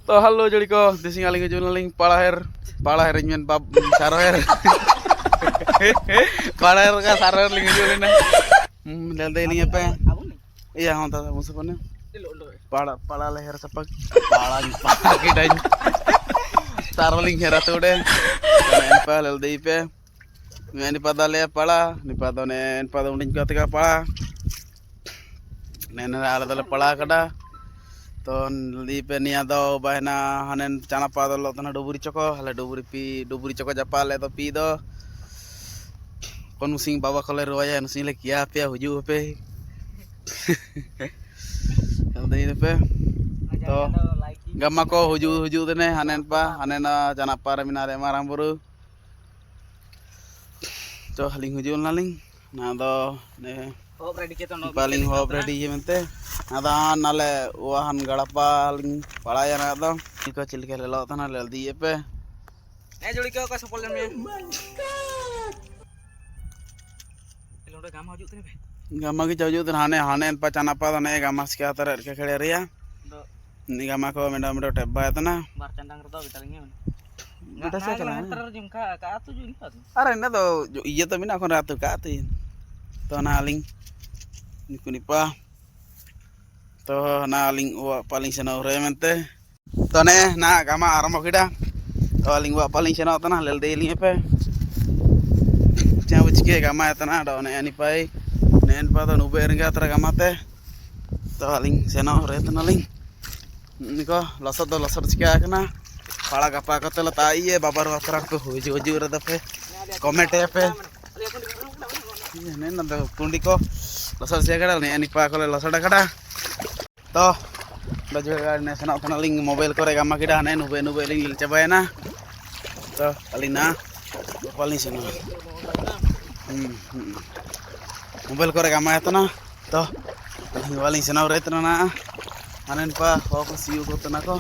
तो halo jadi ko dising aling junaling palaher nyen bab saroher palaher ka saroher ling julina dal dai ling apa iya honta musa pone pala leher sapak pala pagi dan saroling hera tude en pa lel dei pe ni pada le pala ni pada unding ka tika pala nena ala dal pala kada तो लीपे निया दो बहना हने चाना पादल लो तना डुबुरी चको हले डुबुरी चको जपा ले तो पी दो कौन सिंह बाबा कले रोया नुसिंह ले किया पे हुजू पे दे पे तो गम्मा को हुजू देने हने ना चाना पार मिनारे माराम बुरु तो हलिंग हुजू नालिंग ना दो ने paling hob ready je mente ada nale wahan garapaling palaya na do iko cilke lelo tana lel di pe jodi ko sapol me elonde gam haju tene be gama ki jaju tene hane pacana pa ne gama ske atar ke khede riya ni gama ko menda tebba tana bar candang rdo bitalinge Kita saya jalan. Terjun ke atu juga. Are na do iya to mina kon ratu ka atu. To naling nipa to naling wa paling senau remente to ne na gama aramo kida to aling wa paling senau tana lel deling pe cha uchke gama tana do ne ani pai nen pa to nube ringa tra gama te to aling senau re tana ling niko losot chika kana pala gapa ka tela tai e babar watra ko hoju re da pe comment pe ne na do kundi ko losot sia kada ne ani pa kole losot kada to baju ne senau tana ling mobile kore gama kida ne nube ling lil cabayana to alina paling senau mobile kore gama tana to paling senau re tana na anen pa ko siu ko tana ko